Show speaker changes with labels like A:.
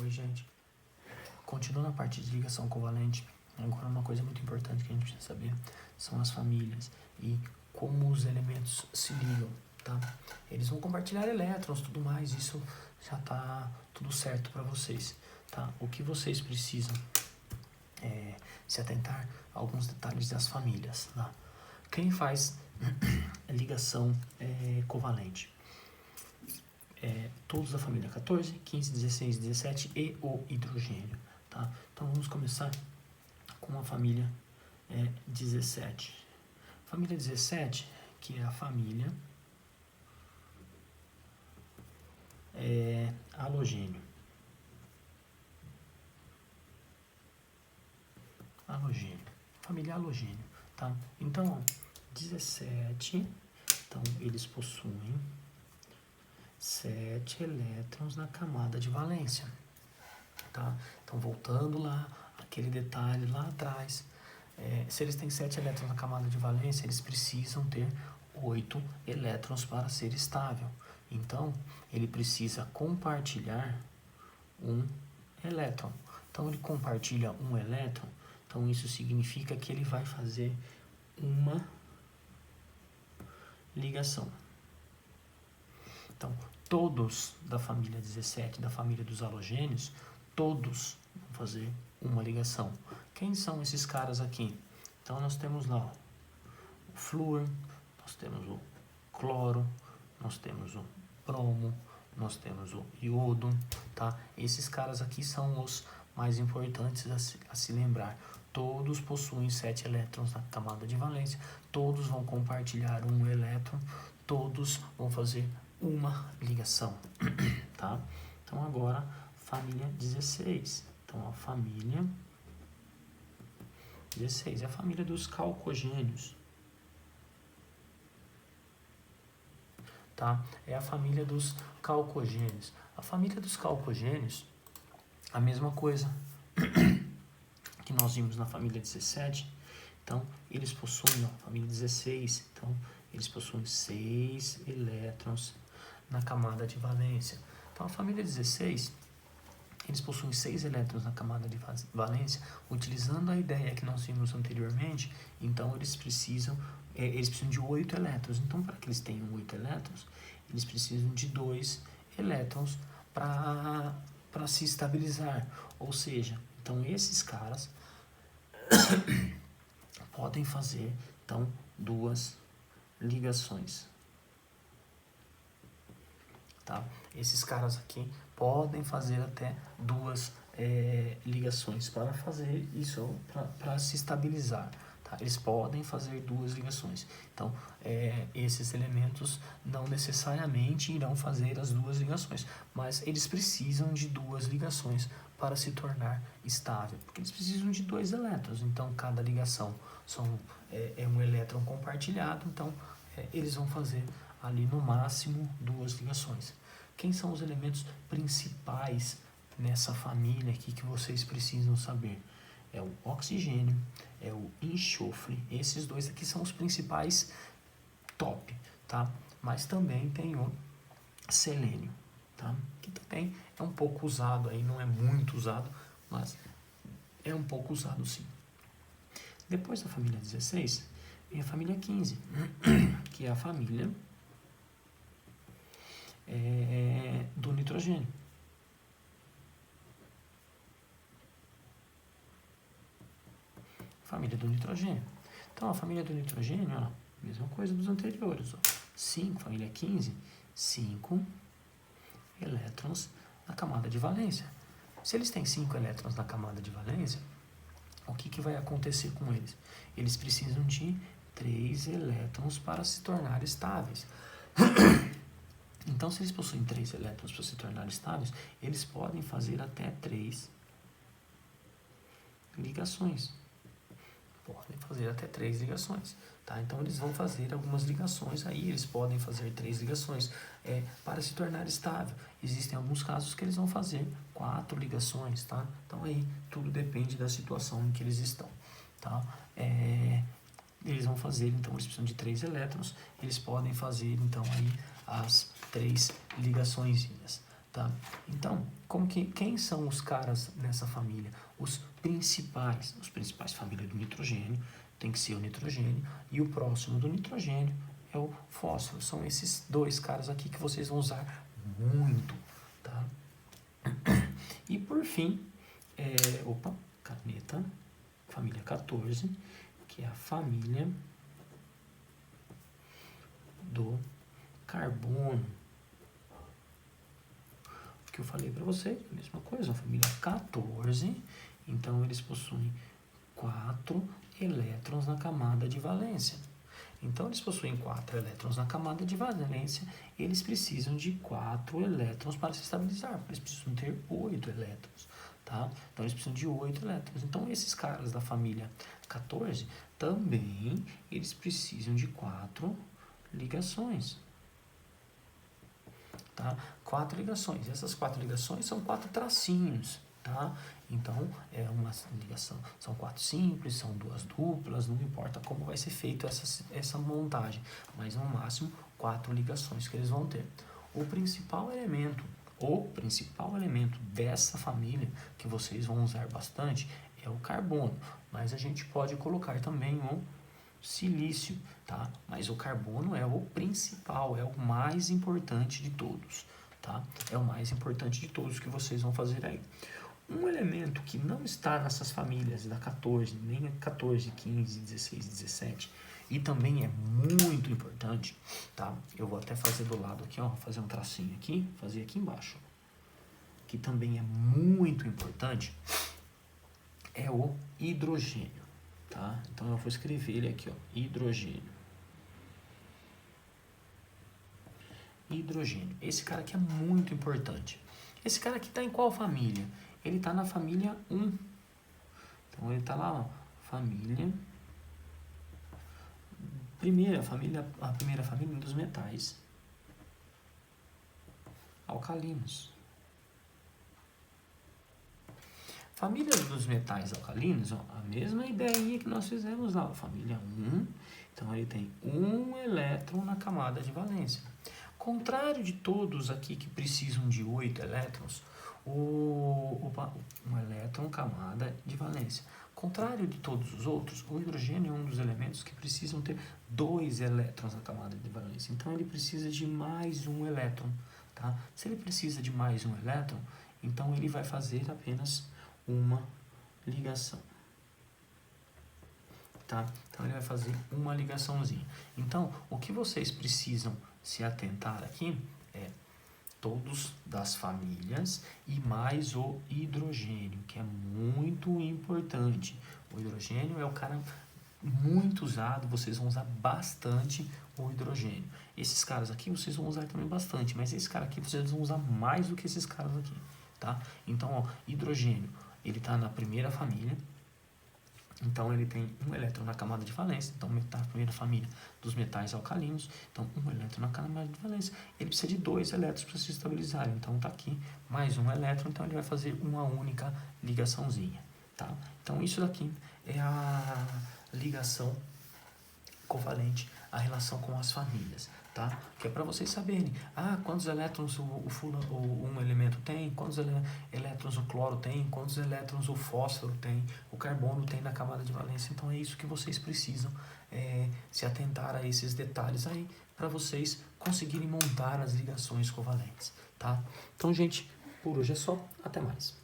A: Oi, gente. Continuando a parte de ligação covalente, agora uma coisa muito importante que a gente precisa saber são as famílias e como os elementos se ligam, tá? Eles vão compartilhar elétrons, tudo mais, isso já tá tudo certo para vocês, tá? O que vocês precisam é se atentar a alguns detalhes das famílias, tá? Quem faz ligação covalente? Todos da família 14, 15, 16, 17 e o hidrogênio, tá? Então vamos começar com a família 17. Família 17, que é a família halogênio. Família halogênio, tá? Então, ó, 17, então eles possuem 7 elétrons na camada de valência, tá? Então, voltando lá, aquele detalhe lá atrás, se eles têm 7 elétrons na camada de valência, eles precisam ter 8 elétrons para ser estável. Então, ele precisa compartilhar um elétron. Então, ele compartilha um elétron, então isso significa que ele vai fazer uma ligação. Então, todos da família 17, da família dos halogênios, todos vão fazer uma ligação. Quem são esses caras aqui? Então, nós temos lá o flúor, nós temos o cloro, nós temos o bromo, nós temos o iodo, tá? Esses caras aqui são os mais importantes a se lembrar. Todos possuem 7 elétrons na camada de valência, todos vão compartilhar um elétron, todos vão fazer uma ligação, tá? Então, agora, família 16. Então, a família 16 é a família dos calcogênios, tá? É a família dos calcogênios. A família dos calcogênios, a mesma coisa que nós vimos na família 17. Então, eles possuem, ó, família 16, então, eles possuem 6 elétrons na camada de valência. Então, a família 16, eles possuem 6 elétrons na camada de valência, utilizando a ideia que nós vimos anteriormente. Então, eles precisam de 8 elétrons. Então, para que eles tenham 8 elétrons, eles precisam de 2 elétrons para se estabilizar. Ou seja, então, esses caras podem fazer, então, 2 ligações, tá? Esses caras aqui podem fazer até 2 ligações para fazer isso, para se estabilizar, tá? Eles podem fazer 2 ligações. Então, esses elementos não necessariamente irão fazer as 2 ligações, mas eles precisam de 2 ligações para se tornar estável, porque eles precisam de 2 elétrons. Então, cada ligação é um elétron compartilhado, então eles vão fazer ali no máximo 2 ligações. Quem são os elementos principais nessa família aqui que vocês precisam saber? É o oxigênio, é o enxofre. Esses dois aqui são os principais top, tá? Mas também tem o selênio, tá? Que também é um pouco usado aí, não é muito usado, mas é um pouco usado sim. Depois da família 16, vem a família 15, que é a família do nitrogênio. Família do nitrogênio. Então, a família do nitrogênio, ó, mesma coisa dos anteriores. Ó. 5, família 15, 5 elétrons na camada de valência. Se eles têm 5 elétrons na camada de valência, o que vai acontecer com eles? Eles precisam de 3 elétrons para se tornar estáveis. Então, se eles possuem 3 elétrons para se tornar estáveis, eles podem fazer até 3 ligações. Podem fazer até 3 ligações, tá? Então, eles vão fazer algumas ligações aí, eles podem fazer 3 ligações para se tornar estável. Existem alguns casos que eles vão fazer 4 ligações, tá? Então, aí, tudo depende da situação em que eles estão, tá? Eles vão fazer, então, eles precisam de 3 elétrons, eles podem fazer, então, aí, as 3 ligaçõezinhas, tá? Então, quem são os caras nessa família? Os principais famílias do nitrogênio, tem que ser o nitrogênio, e o próximo do nitrogênio é o fósforo. São esses dois caras aqui que vocês vão usar muito, tá? E por fim, caneta, família 14, que é a família do carbono. Que eu falei para vocês, a mesma coisa, a família 14, então eles possuem 4 elétrons na camada de valência. Então, eles possuem 4 elétrons na camada de valência, eles precisam de 4 elétrons para se estabilizar, eles precisam ter 8 elétrons, tá? Então, eles precisam de 8 elétrons. Então, esses caras da família 14, também, eles precisam de 4 ligações, tá? 4 ligações. Essas 4 ligações são 4 tracinhos, tá? Então, é uma ligação, são 4 simples, são 2 duplas, não importa como vai ser feito essa montagem, mas no máximo 4 ligações que eles vão ter. O principal elemento dessa família, que vocês vão usar bastante, é o carbono, mas a gente pode colocar também o silício, tá? Mas o carbono é o principal, é o mais importante de todos, tá? É o mais importante de todos que vocês vão fazer aí. Um elemento que não está nessas famílias da 14, nem a 14, 15, 16, 17, e também é muito importante, tá? Eu vou até fazer do lado aqui, ó, fazer um tracinho aqui, fazer aqui embaixo, que também é muito importante, é o hidrogênio, tá? Então eu vou escrever ele aqui, ó, hidrogênio. Hidrogênio. Esse cara aqui é muito importante. Esse cara aqui está em qual família? Ele está na família 1. Então, ele está lá, ó, família... A primeira família dos metais alcalinos. Família dos metais alcalinos, ó, a mesma ideia que nós fizemos lá, família 1. Então, ele tem um elétron na camada de valência. Contrário de todos aqui que precisam de 8 elétrons, um elétron camada de valência. Contrário de todos os outros, o hidrogênio é um dos elementos que precisam ter 2 elétrons na camada de valência. Então, ele precisa de mais um elétron, tá? Se ele precisa de mais um elétron, então ele vai fazer apenas uma ligação, tá? Então, ele vai fazer uma ligaçãozinha. Então, o que vocês precisam se atentar aqui é todos das famílias e mais o hidrogênio, que é muito importante. O hidrogênio é o cara muito usado, vocês vão usar bastante o hidrogênio. Esses caras aqui vocês vão usar também bastante, mas esse cara aqui vocês vão usar mais do que esses caras aqui, tá? Então, ó, hidrogênio, ele está na primeira família. Então, ele tem um elétron na camada de valência. Então, a primeira família dos metais alcalinos. Então, um elétron na camada de valência. Ele precisa de 2 elétrons para se estabilizar. Então, está aqui mais um elétron. Então, ele vai fazer uma única ligaçãozinha, tá? Então, isso daqui é a ligação covalente, a relação com as famílias, tá? Que é para vocês saberem, quantos elétrons um elemento tem, quantos elétrons o cloro tem, quantos elétrons o fósforo tem, o carbono tem na camada de valência. Então, é isso que vocês precisam se atentar a esses detalhes aí, para vocês conseguirem montar as ligações covalentes, tá? Então, gente, por hoje é só. Até mais.